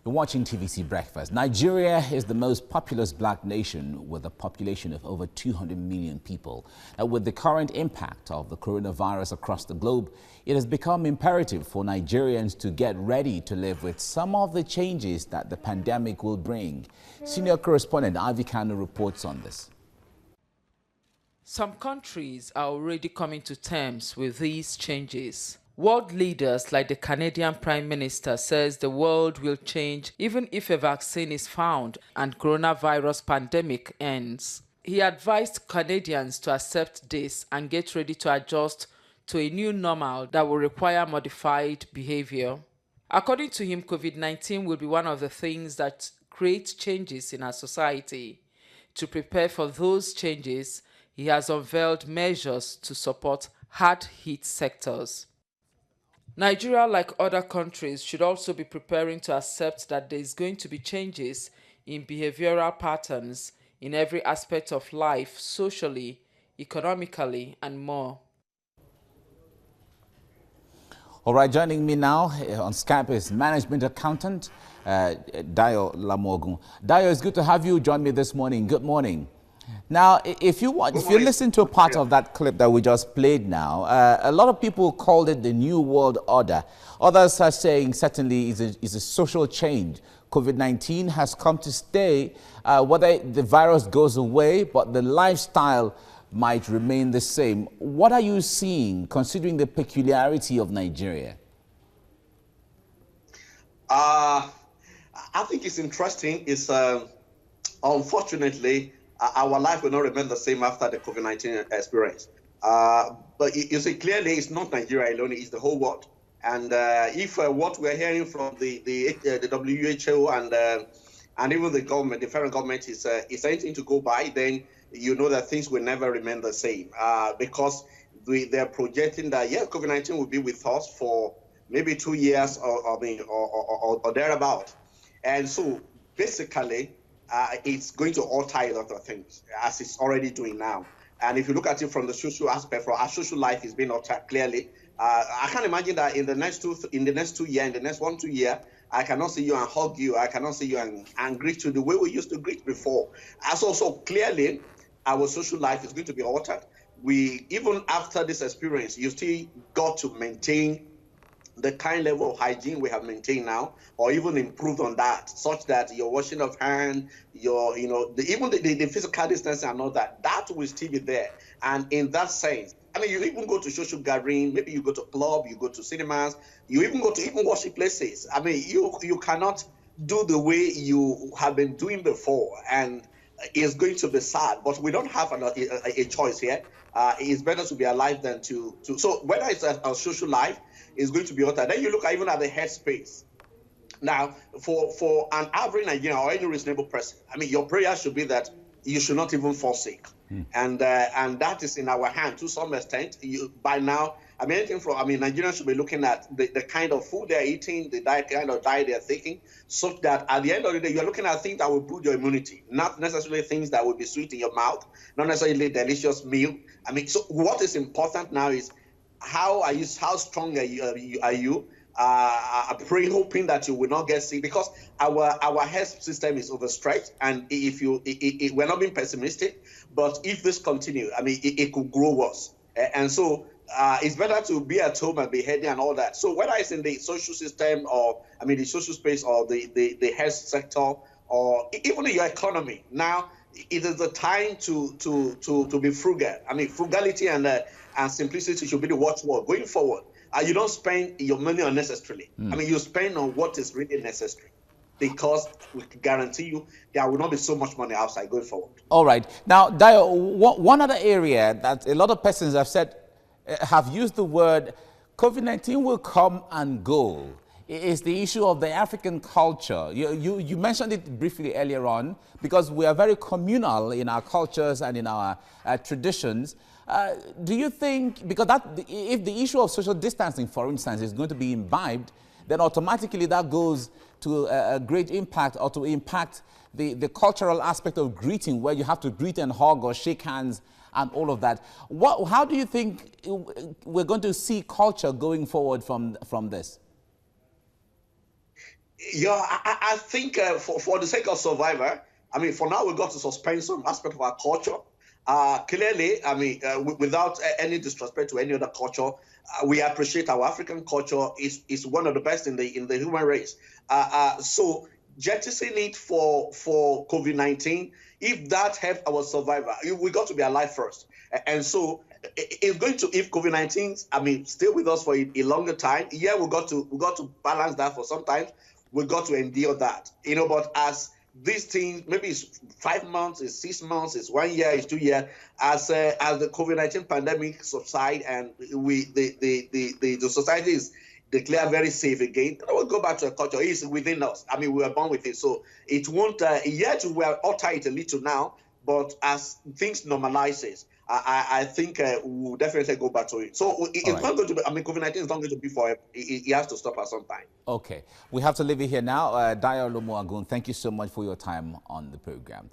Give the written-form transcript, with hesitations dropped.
You're watching TVC Breakfast. Nigeria is the most populous black nation with a population of over 200 million people. Now, with the current impact of the coronavirus across the globe, it has become imperative for Nigerians to get ready to live with some of the changes that the pandemic will bring. Senior correspondent Ivy Kanu reports on this. Some countries are already coming to terms with these changes. World leaders like the Canadian Prime Minister says the world will change even if a vaccine is found and coronavirus pandemic ends. He advised Canadians to accept this and get ready to adjust to a new normal that will require modified behavior. According to him, Covid-19 will be one of the things that create changes in our society. To prepare for those changes, he has unveiled measures to support hard-hit sectors. Nigeria, like other countries, should also be preparing to accept that there is going to be changes in behavioral patterns in every aspect of life, socially, economically, and more. All right, joining me now on Skype is management accountant Dayo Lomuwagun. Dayo, it's good to have you join me this morning. Good morning. Now, if you listen to a part of that clip that we just played now, a lot of people called it the New World Order. Others are saying certainly it's a social change. COVID-19 has come to stay, whether the virus goes away, but the lifestyle might remain the same. What are you seeing, considering the peculiarity of Nigeria? I think it's interesting. It's unfortunately, our life will not remain the same after the COVID-19 experience. But you see, clearly, it's not Nigeria alone, it's the whole world. And if what we're hearing from the WHO and even the government, the federal government is anything to go by, then you know that things will never remain the same. Because they're projecting that, yeah, COVID-19 will be with us for maybe 2 years or thereabout. And so basically, it's going to alter a lot of things, as it's already doing now. And if you look at it from the social aspect, for our social life is being altered clearly. I can imagine that in the next 2 years, in the next 1-2 years, I cannot see you and hug you. I cannot see you and greet you the way we used to greet before. As also clearly, our social life is going to be altered. Even after this experience, you still got to maintain the kind level of hygiene we have maintained now, or even improved on that, such that your washing of hands, even the physical distancing and all that will still be there. And in that sense, I mean, you even go to social gathering, maybe you go to club, you go to cinemas, you even go to even worship places. I mean, you cannot do the way you have been doing before, and it's going to be sad. But we don't have a choice here. It's better to be alive than to. So whether it's a social life, is going to be altered. Then you look even at the headspace. Now, for an average Nigerian or any reasonable person, I mean, your prayer should be that you should not even fall sick. And that is in our hand to some extent. By now, I mean, Nigerians should be looking at the kind of food they're eating, the kind of diet they're taking, so that at the end of the day, you're looking at things that will boost your immunity, not necessarily things that will be sweet in your mouth, not necessarily a delicious meal. I mean, so what is important now is how strong are you? Pray, hoping that you will not get sick, because our health system is overstretched. And if we're not being pessimistic, but if this continues, I mean, it could grow worse. And so it's better to be at home and be healthy and all that. So whether it's in the social system, or the social space, or the health sector, or even in your economy, now it is the time to be frugal. I mean, frugality and simplicity should be the watchword going forward. You don't spend your money unnecessarily. I mean, you spend on what is really necessary, because we can guarantee you there will not be so much money outside going forward. All right. Now, Dayo, one other area that a lot of persons have used the word COVID-19 will come and go is the issue of the African culture. You mentioned it briefly earlier on, because we are very communal in our cultures and in our traditions. Do you think, because if the issue of social distancing, for instance, is going to be imbibed, then automatically that goes to a great impact, or to impact the cultural aspect of greeting, where you have to greet and hug or shake hands and all of that. How do you think we're going to see culture going forward from this? Yeah, I think for the sake of survivor, I mean, for now, we've got to suspend some aspect of our culture. Clearly, I mean, without any disrespect to any other culture, we appreciate our African culture is one of the best in the human race. So jettisoning it for COVID-19, if that helps our survivor, we got to be alive first. And so it's going to, if COVID-19, I mean, stay with us for a longer time. Yeah, we got to balance that for some time. We got to endure that, but as these things, maybe it's 5 months, it's 6 months, it's 1 year, it's 2 years, as the COVID-19 pandemic subside and the society is declared very safe again, we'll go back to a culture. It's within us. I mean, we were born with it, so it won't. Yet we are alter it a little now, but as things normalizes, I think we'll definitely go back to it. So it's not going to be, I mean, COVID-19 is not going to be forever. It has to stop at some time. Okay. We have to leave it here now. Dayo Lomuwagun, thank you so much for your time on the program.